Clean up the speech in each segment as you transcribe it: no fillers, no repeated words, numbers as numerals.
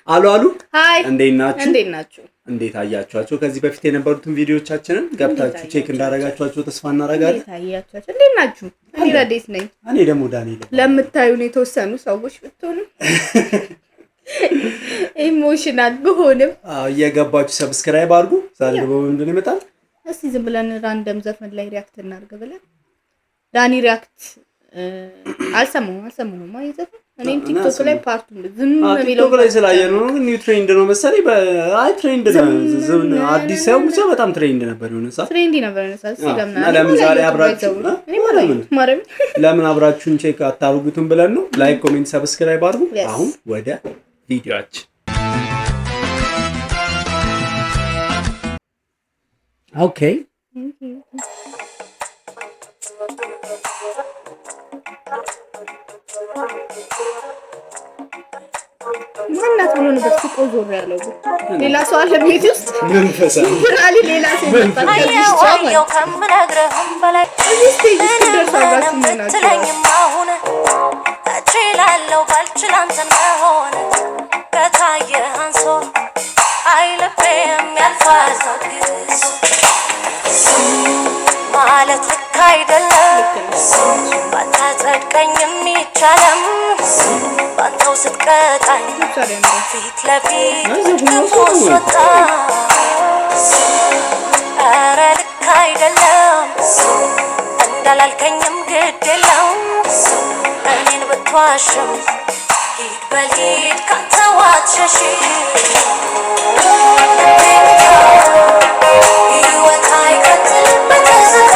አሉ ሃይ እንዴት ናችሁ? እንዴት አያችኋቸው? ከዚህ በፊት የነበሩትን ቪዲዮዎቻችንን ገብታችሁ ቼክ እንዳረጋችኋቸው ተስፋ እናረጋለን። እንዴት አያችኋቸው? እንዴት ናችሁ? እኔ ረዴት ነኝ። እኔ ደግሞ ዳንኤል። ለምታዩን የተወሰኑ ሰዎች ብትሆኑ ኢሞሽናል ብሆንም እየገባችሁ ሰብስክራይብ አድርጉ። ዛሬ ደግሞ ምንድን ነው ይመጣል? እስቲ ዝም ብለን ራንደም ዘፈን ላይ ሪአክት እናርግ ብለን ዳኒ ሪአክት አልሰማሁም ማለት እኔ ቲክቶክ ላይ ፓርቱ ዝም የሚለው ላይ ስላየነው ነው። ኒው ትሬንድ ነው መሰለኝ። አይ ትሬንድ ነው ዝም አዲስ ሰው ብቻ በጣም ትሬንድ ነበር የሆነ ሰዓት ትሬንዲ ነበር የሆነ ሰዓት ለምን ዛሬ አብራችሁ ለምን አብራችሁን ቼክ አታርጉትም ብለን ነው። ላይክ ኮሜንት ሰብስክራይብ አድርጉ። አሁን ወደ ቪዲዮአችን ኦኬ ማናት ብሎ ነው በስቆ ዞር ያለው ሌላ ሰው አለ ቤት ውስጥ መንፈሳዊ ብራሊ ሌላ ሰው ይመጣል አየው ከምነግርህም በላይ ትለኝም አሁን እችላለሁ ባልችል አንተን መሆን ከታየህ አንሶ አይልቤም ያልፋል ታግስ ማለት ልክ አይደለም ባታጸድቀኝ የሚቻለም ባንተው ስትቀጣኝ ፊት ለፊት ክፉ ስወጣ ኧረ ልክ አይደለም እንዳላልከኝም ግድ የለም እኔን ብትዋሽም ሂድ በልሂድ ካንተ ዋትሸሽ ሕይወት አይቀጥልም በትዝታ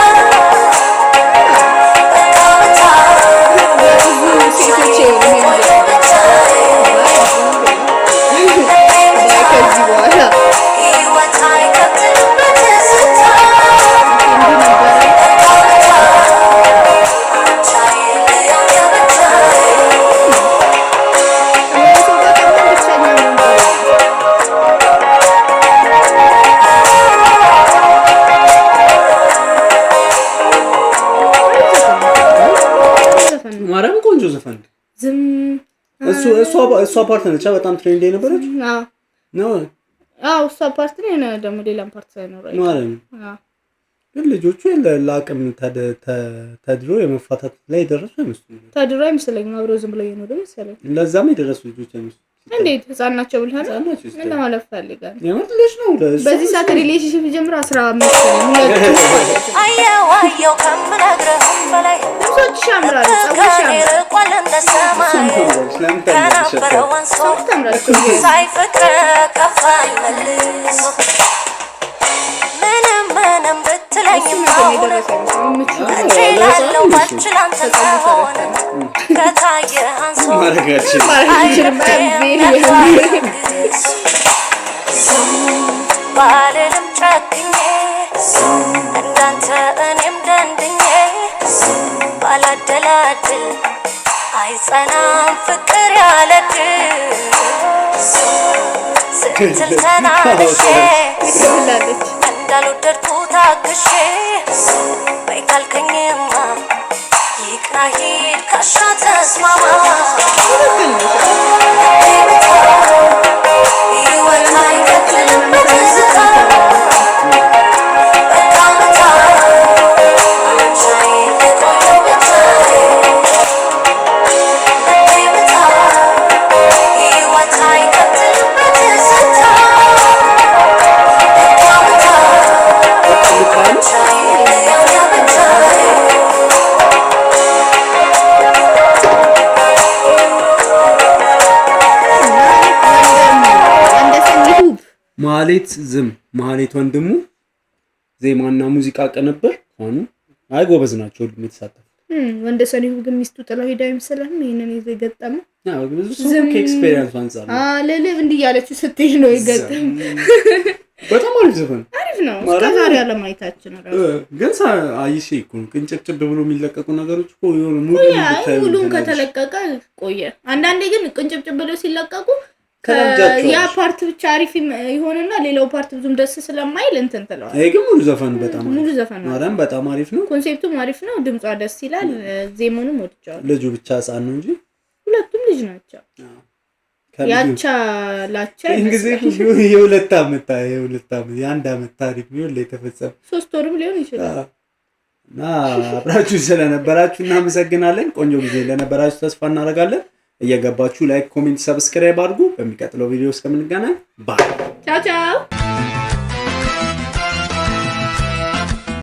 እሷ ፓርት ነች በጣም ትሬንድ የነበረች ነው። እሷ ፓርት ነው ደግሞ ሌላም ፓርት ሳይኖረው ማለት ነው። ግን ልጆቹ ለአቅም ተድሮ የመፋታት ላይ ደረሱ አይመስሉም። ተድሮ አይመስለኝም አብሮ ዝም ብለው የኖሩ መሰለኝ። ለዛም የደረሱ ልጆች አይመስሉም። እንዴት ህፃን ናቸው ብለሃል? ምን ለማለት ፈልጋል? የምር ልጅ ነው። በዚህ ሰዓት ሪሌሽንሺፕ ጀምሮ 15 አየው ከምነግርህም በላይ ብዙዎች ያምራሉ። ጸጉርሽ ያምራል እንደ ሰማይ ከነበረው አንሶ ሳይፈቅር ከፋኝ መልሶ ምንም ብትለኝም አሁን እችላለሁ ባልችል አንተን መሆን ከታየህ አንሶ ባልልም ጨክኜ እንዳንተ እኔም ደንድኜ ባላደላድል አይጸናም ፍቅር ያለድል ስትል ተናንሼ እንዳልወደድኩ ታግሼ በይ ካልከኝማ ይቅና ሂድ ካሻ ተስማማ ሕይወት አይቀጥልም በትዝታ በቃመታ አንቻዬን ልቆየው ብቻዬ በቃመታ ሕይወት አይቀጥልም በትዝታ በቃመታ አንቻዬን ልቆየው ብቻዬ ማህሌት ዝም ማህሌት ወንድሙ ዜማና ሙዚቃ ቅንብር ሆኑ። አይ ጎበዝ ናቸው ሁሉም የተሳተፉ። ወንደሰን ይሁን ግን ሚስቱ ጥላው ሄዳ ይመስላል። ይሄንን ይዘ ገጠመ ብዙ ሰው ከኤክስፒሪየንስ አንፃር ለልብ እንዲያለች ስትሄድ ነው ይገጠም። በጣም አሪፍ ዘፈን አሪፍ ነው። እስከዛሬ አለማይታችን ነው ግን አይሺ እኮ ቅንጭጭብ ብሎ የሚለቀቁ ነገሮች እኮ የሆነ ሙሉን ከተለቀቀ ቆየ። አንዳንዴ ግን ቅንጭጭብ ብለው ሲለቀቁ ያ ፓርት ብቻ አሪፍ ይሆንና ሌላው ፓርት ብዙም ደስ ስለማይል እንትን ተለው። ይሄ ግን ሙሉ ዘፈን በጣም ሙሉ ዘፈን ነው። ማዳም በጣም አሪፍ ነው። ኮንሴፕቱም አሪፍ ነው። ድምጿ ደስ ይላል። ዜማኑም ወድጃለሁ። ልጁ ብቻ ህፃን ነው እንጂ ሁለቱም ልጅ ናቸው። ያቻ ላቻ እንግዲህ የሁለት ዓመት የአንድ ዓመት ታሪክ ቢሆን ለተፈጸመ 3 ወርም ሊሆን ይችላል። እና አብራችሁ ስለነበራችሁ እናመሰግናለን። ቆንጆ ጊዜ ለነበራችሁ ተስፋ እናደርጋለን። እየገባችሁ ላይክ፣ ኮሜንት፣ ሰብስክራይብ አድርጉ። በሚቀጥለው ቪዲዮ እስከምንገናኝ ባይ። ቻው ቻው።